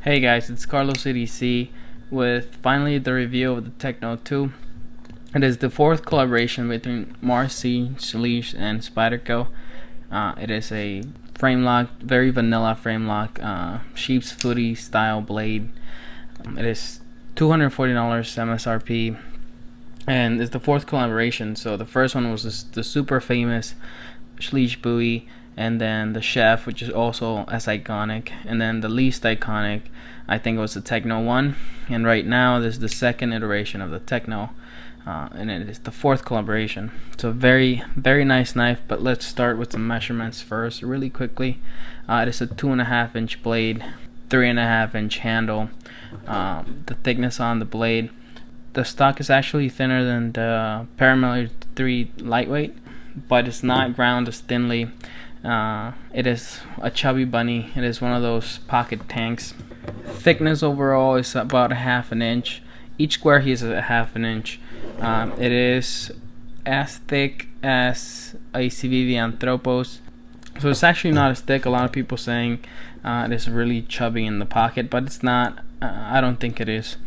Hey guys, it's Carlos EDC with finally the review of the Techno 2. It is the fourth collaboration between Marcy, Shalish, and Spyderco. It is a frame lock, very vanilla frame lock, sheep's footy style blade. It is $240 MSRP, and it's the fourth collaboration. So the first one was the super famous Shalish buoy, and then the chef, which is also as iconic, and then the least iconic, I think it was the Techno one. And right now this is the second iteration of the Techno, and it is the fourth collaboration. It's a very nice knife, but let's start with some measurements first really quickly. It is a 2.5 inch blade, 3.5 inch handle. The thickness on the blade, the stock is actually thinner than the Paramilitary 3 lightweight, but it's not ground as thinly. It is a chubby bunny. It is one of those pocket tanks. Thickness overall is about 1/2 inch. Each square here is a 1/2 inch. It is as thick as a CVV Anthropos, so it's actually not as thick. A lot of people saying it is really chubby in the pocket, but it's not. I don't think it is.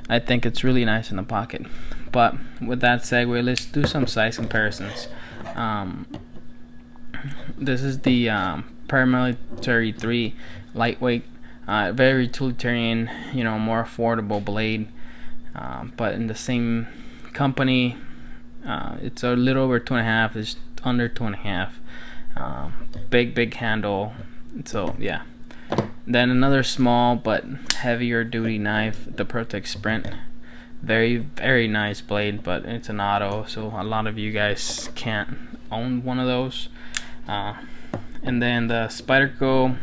I think it's really nice in the pocket. But with that segue, let's do some size comparisons. This is the Paramilitary 3 lightweight, very utilitarian, more affordable blade. But in the same company, it's a little over 2.5. It's under 2.5. Big handle. So yeah. Then another small but heavier duty knife, the Protect Sprint. Very nice blade, but it's an auto, so a lot of you guys can't own one of those. And then the Spyderco,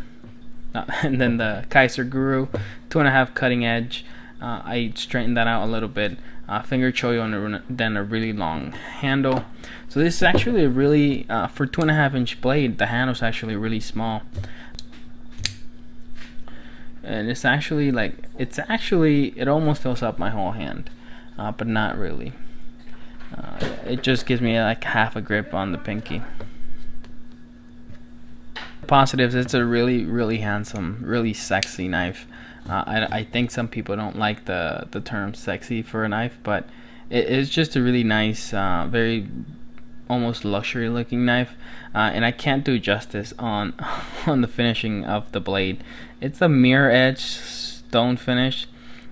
and then the Kaiser Guru 2.5 cutting edge. I straightened that out a little bit. Finger choyo, and then a really long handle. So this is actually a really for 2.5 inch blade. The handle is actually really small, and it's actually it almost fills up my whole hand, but not really. It just gives me like half a grip on the pinky. Positives: it's a really handsome, really sexy knife. I think some people don't like the term sexy for a knife, but it's just a really nice, very almost luxury looking knife, and I can't do justice on on the finishing of the blade. It's a mirror edge stone finish,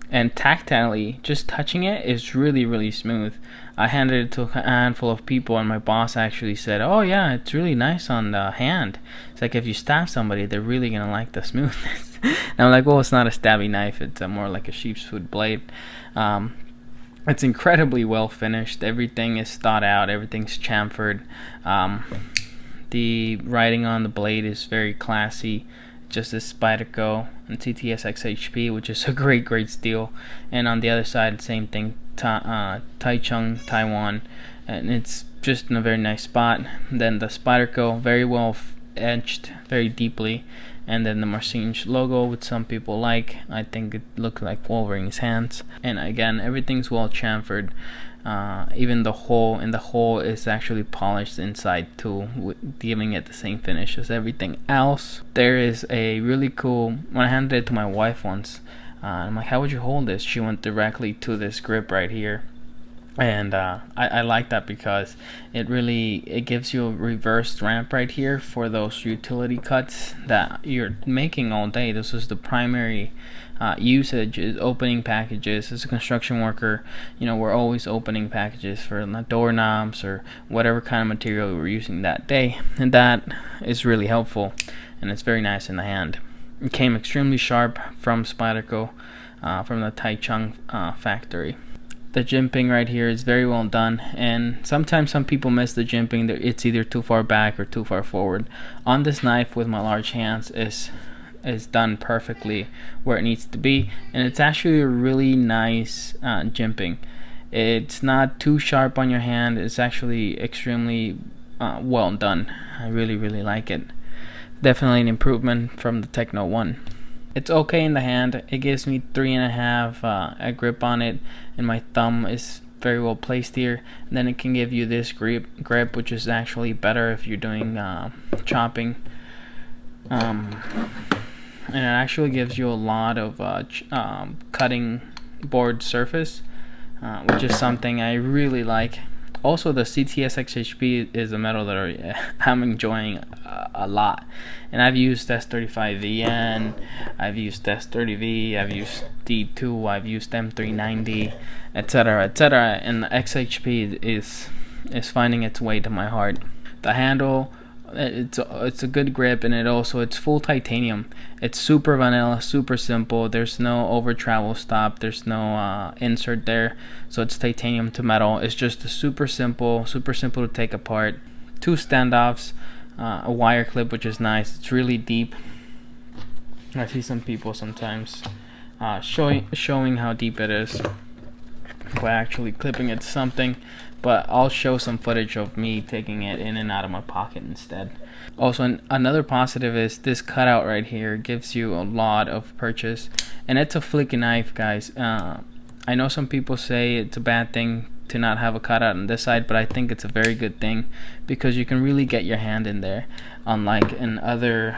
and tactilely just touching it is really smooth. I handed it to a handful of people, and my boss actually said, "Oh yeah, it's really nice on the hand. It's like if you stab somebody, they're really gonna like the smoothness." And I'm like, "Well, it's not a stabby knife. It's more like a sheep's foot blade." It's incredibly well finished. Everything is thought out. Everything's chamfered. The writing on the blade is very classy, just as Spyderco and TTSX HP, which is a great steel. And on the other side, same thing, Taichung, Taiwan, and it's just in a very nice spot. Then the Spyderco, very well etched, very deeply. And then the Marcinge logo, which some people like. I think it looks like Wolverine's hands. And again, everything's well chamfered. Even the hole is actually polished inside too, giving it the same finish as everything else. There is a really cool, when I handed it to my wife once, I'm like, "How would you hold this?" She went directly to this grip right here. And I like that because it gives you a reversed ramp right here for those utility cuts that you're making all day. This is the primary usage, is opening packages. As a construction worker, we're always opening packages for doorknobs or whatever kind of material we're using that day, and that is really helpful, and it's very nice in the hand. It came extremely sharp from Spyderco, from the Taichung factory. The jimping right here is very well done, and sometimes some people miss the jimping. It's either too far back or too far forward. On this knife with my large hands is done perfectly where it needs to be, and it's actually a really nice jimping. It's not too sharp on your hand. It's actually extremely well done. I really like it. Definitely an improvement from the Techno 1. It's okay in the hand. It gives me 3.5 a grip on it, and my thumb is very well placed here. And then it can give you this grip, which is actually better if you're doing chopping. and it actually gives you a lot of cutting board surface, which is something I really like. Also, the CTS XHP is a metal that I'm enjoying a lot, and I've used S35VN, I've used S30V, I've used D2, I've used M390, etc., etc., and the XHP is finding its way to my heart. The handle, it's a good grip, and it's full titanium. It's super vanilla, super simple. There's no over travel stop, there's no insert there, so it's titanium to metal. It's just super simple to take apart. 2 standoffs, a wire clip, which is nice. It's really deep. I see some people sometimes showing how deep it is by actually clipping it to something, but I'll show some footage of me taking it in and out of my pocket instead. Also, another positive is this cutout right here gives you a lot of purchase, and it's a flicky knife, guys. I know some people say it's a bad thing to not have a cutout on this side, but I think it's a very good thing because you can really get your hand in there, unlike in other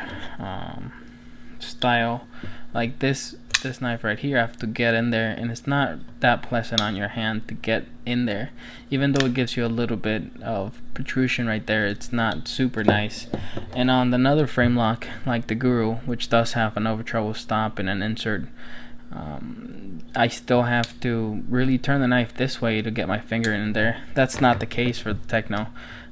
style like this knife right here. I have to get in there, and it's not that pleasant on your hand to get in there. Even though it gives you a little bit of protrusion right there, it's not super nice. And on another frame lock like the Guru, which does have an over travel stop and an insert, I still have to really turn the knife this way to get my finger in there. That's not the case for the Techno.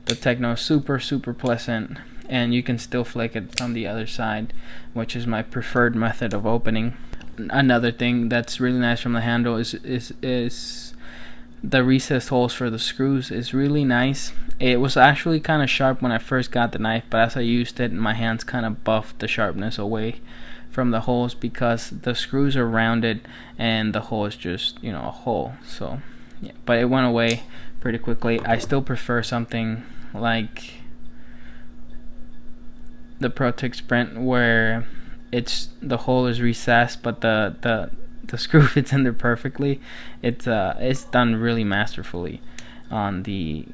The Techno is super pleasant, and you can still flick it from the other side, which is my preferred method of opening. Another thing that's really nice from the handle is the recessed holes for the screws is really nice. It was actually kind of sharp when I first got the knife, but as I used it, my hands kind of buffed the sharpness away from the holes because the screws are rounded and the hole is just, a hole. So yeah, but it went away pretty quickly. I still prefer something like the ProTech Sprint, where the hole is recessed, but the screw fits in there perfectly. It's done really masterfully on the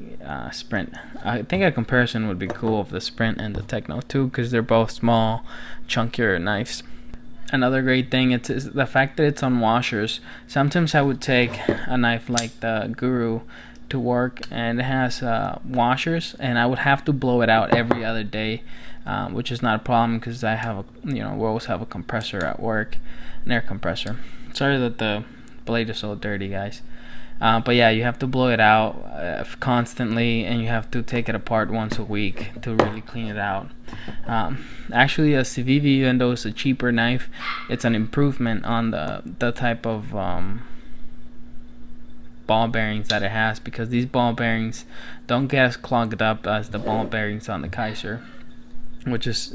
Sprint. I think a comparison would be cool of the Sprint and the Techno too, because they're both small, chunkier knives. Another great thing is the fact that it's on washers. Sometimes I would take a knife like the Guru to work, and it has washers, and I would have to blow it out every other day, which is not a problem because I have we always have a compressor at work, an air compressor. Sorry that the blade is so dirty, guys. But yeah, you have to blow it out constantly, and you have to take it apart once a week to really clean it out. Actually, a Civivi, even though it's a cheaper knife, it's an improvement on the type of ball bearings that it has, because these ball bearings don't get as clogged up as the ball bearings on the Kaiser, which is,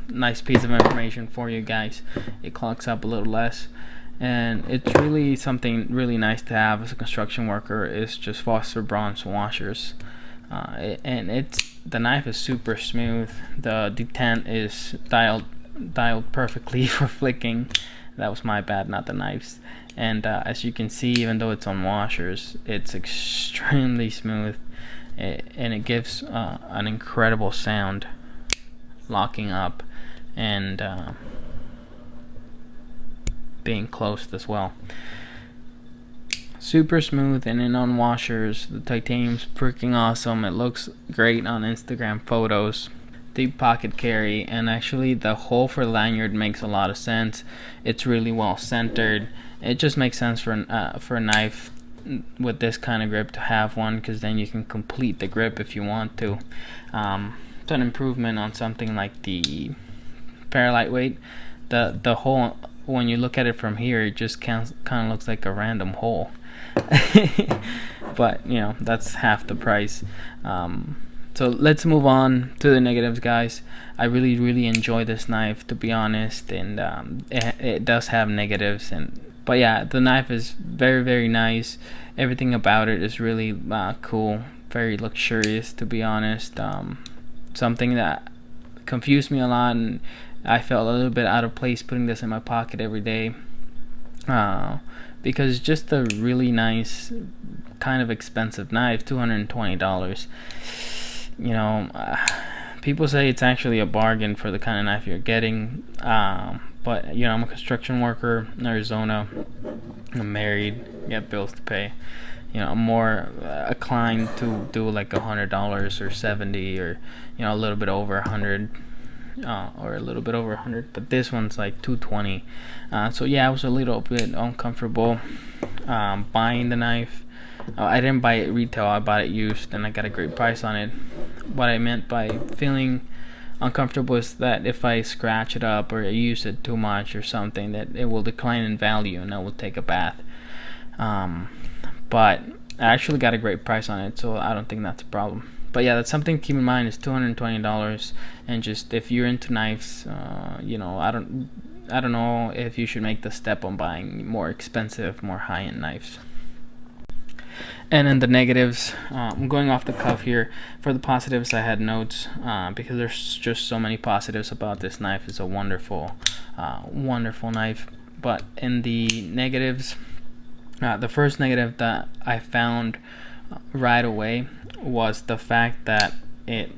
nice piece of information for you guys. It clogs up a little less, and it's really something really nice to have as a construction worker, is just Foster bronze washers. And the knife is super smooth. The detent is dialed perfectly for flicking. That was my bad, not the knife's. And as you can see, even though it's on washers, it's extremely smooth, and it gives an incredible sound locking up and being closed as well. Super smooth, and then on washers, the titanium's freaking awesome. It looks great on Instagram photos. Deep pocket carry, and actually the hole for lanyard makes a lot of sense. It's really well centered. It just makes sense for a knife with this kind of grip to have one, because then you can complete the grip if you want to. It's an improvement on something like the Paralightweight. The hole, when you look at it from here, it just kind of looks like a random hole. But that's half the price. So let's move on to the negatives, guys. I really enjoy this knife, to be honest, and it does have negatives, but yeah, the knife is very nice. Everything about it is really cool, very luxurious, to be honest. Something that confused me a lot, and I felt a little bit out of place putting this in my pocket every day, because it's just a really nice, kind of expensive knife, $220. People say it's actually a bargain for the kind of knife you're getting, But you know, I'm a construction worker in Arizona. I'm married, got bills to pay. You know, I'm more inclined to do like $100 or 70, or you know, a little bit over 100, or a little bit over 100. But this one's like 220. So yeah, I was a little bit uncomfortable buying the knife. I didn't buy it retail, I bought it used, and I got a great price on it. What I meant by feeling uncomfortable is that if I scratch it up or use it too much or something, that it will decline in value and I will take a bath. But I actually got a great price on it, so I don't think that's a problem. But yeah, that's something to keep in mind, is $220. And just if you're into knives, you know, I don't know if you should make the step on buying more expensive, more high-end knives. And then the negatives, I'm going off the cuff here. For the positives, I had notes because there's just so many positives about this knife. It's a wonderful, wonderful knife. But in the negatives, the first negative that I found right away was the fact that it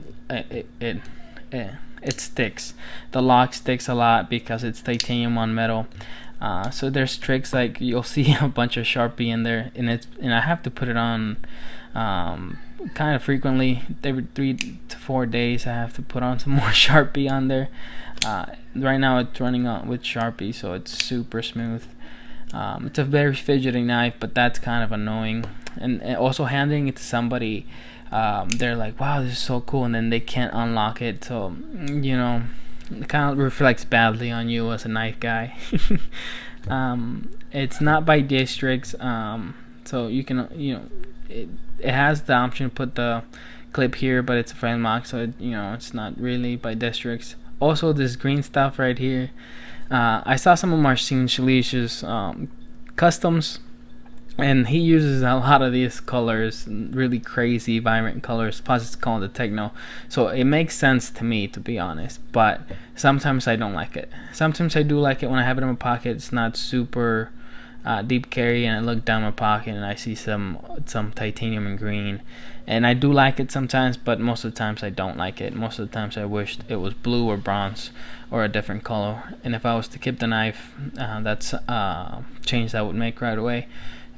sticks. The lock sticks a lot because it's titanium on metal. So there's tricks like you'll see a bunch of Sharpie in there, and I have to put it on kind of frequently. Every 3 to 4 days I have to put on some more Sharpie on there. Right now it's running out with Sharpie, so it's super smooth. It's a very fidgety knife, but that's kind of annoying. And also handing it to somebody, they're like, wow, this is so cool, and then they can't unlock it, so you know, it kind of reflects badly on you as a knife guy. It's not by districts, so you can, you know, it has the option to put the clip here, but it's a frame lock, so you know, it's not really by districts. Also, this green stuff right here, I saw some of Marcin Shalish's customs, and he uses a lot of these colors, really crazy vibrant colors, plus it's called the techno, so it makes sense to me, to be honest. But sometimes I don't like it. Sometimes I do like it when I have it in my pocket. It's not super deep carry, and I look down my pocket and I see some titanium and green, and I do like it sometimes, but most of the times I don't like it. Most of the times I wished it was blue or bronze or a different color. And if I was to keep the knife, that's change I would make right away,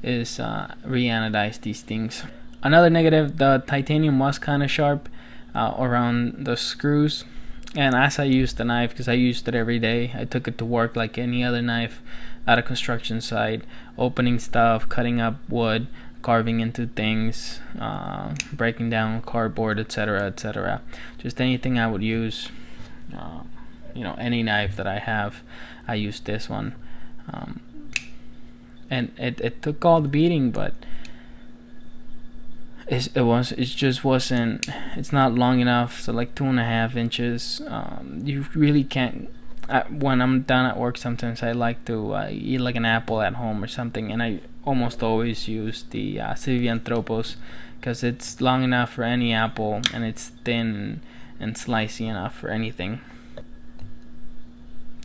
is re-anodize these things. Another negative, the titanium was kind of sharp around the screws, and as I used the knife, because I used it every day, I took it to work like any other knife at a construction site, opening stuff, cutting up wood, carving into things, breaking down cardboard, etc., etc. Just anything I would use, you know, any knife that I have, I use this one. And it took all the beating, but it just wasn't, it's not long enough. So like 2.5 inches, you really can't. When I'm done at work, sometimes I like to eat like an apple at home or something, and I almost always use the Civianthropos, because it's long enough for any apple, and it's thin and slicey enough for anything.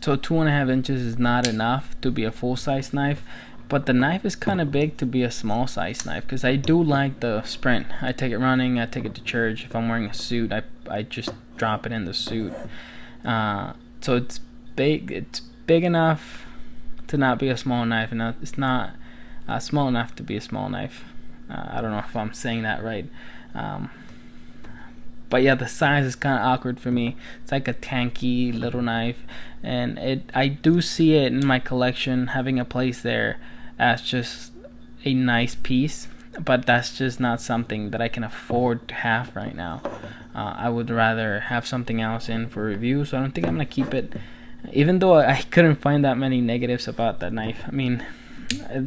So 2.5 inches is not enough to be a full-size knife, but the knife is kind of big to be a small-size knife, because I do like the Sprint. I take it running, I take it to church. If I'm wearing a suit, I just drop it in the suit. So it's big enough to not be a small knife, and it's not small enough to be a small knife. I don't know if I'm saying that right. But yeah, the size is kind of awkward for me. It's like a tanky little knife, and I do see it in my collection having a place there as just a nice piece, but that's just not something that I can afford to have right now. I would rather have something else in for review, so I don't think I'm gonna keep it, even though I couldn't find that many negatives about that knife. I mean,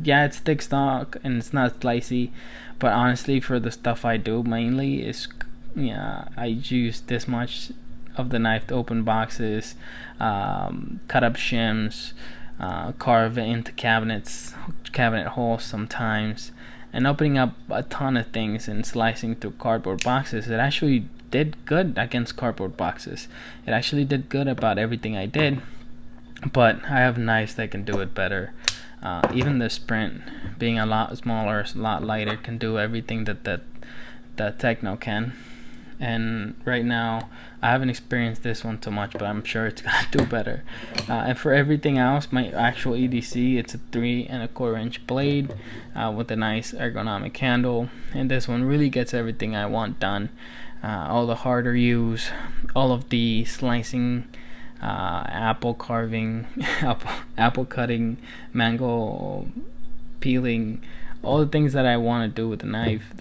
yeah, it's thick stock and it's not slicey, but honestly, for the stuff I do mainly is, yeah, I use this much of the knife to open boxes, cut up shims, carve into cabinet holes sometimes, and opening up a ton of things and slicing through cardboard boxes. It actually did good against cardboard boxes. It actually did good about everything I did, but I have knives that can do it better. Even the Sprint, being a lot smaller, a lot lighter, can do everything that the Techno can. and right now I haven't experienced this one too much, but I'm sure it's gonna do better. And for everything else, my actual EDC, it's a 3¼ inch blade with a nice ergonomic handle, and this one really gets everything I want done. All the harder use, all of the slicing, apple carving, apple cutting, mango peeling, all the things that I want to do with the knife,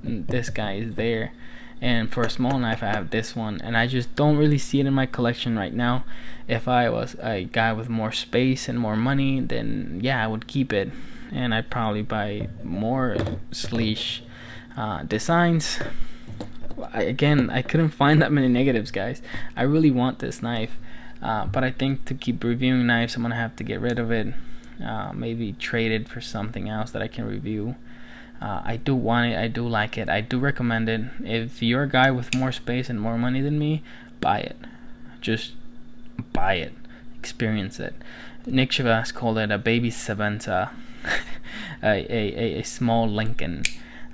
this guy is there. And for a small knife, I have this one, and I just don't really see it in my collection right now. If I was a guy with more space and more money, then yeah, I would keep it, and I'd probably buy more sleek designs. Again, I couldn't find that many negatives, guys. I really want this knife, but I think to keep reviewing knives, I'm gonna have to get rid of it. Maybe trade it for something else that I can review. I do want it, I do like it, I do recommend it. If you're a guy with more space and more money than me, buy it. Just buy it. Experience it. Nick Chavez called it a baby Saventa, a small Lincoln,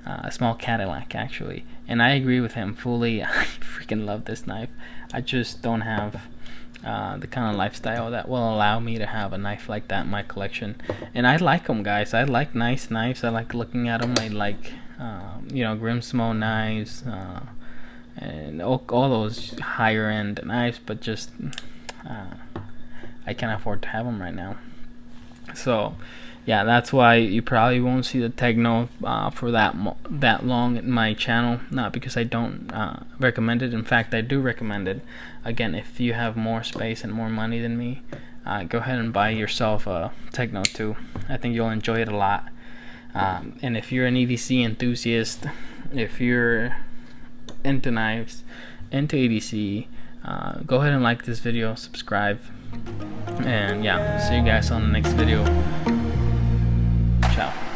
a small Cadillac actually. And I agree with him fully. I freaking love this knife. I just don't have the kind of lifestyle that will allow me to have a knife like that in my collection. And I like them, guys. I like nice knives. I like looking at them. I like Grimsmo knives, and all those higher end knives, but just I can't afford to have them right now. So yeah, that's why you probably won't see the techno for that long in my channel. Not because I don't recommend it. In fact, I do recommend it. Again, if you have more space and more money than me, go ahead and buy yourself a Techno 2. I think you'll enjoy it a lot. And if you're an EDC enthusiast, if you're into knives, into EDC, go ahead and like this video, subscribe, and yeah, see you guys on the next video. Ciao.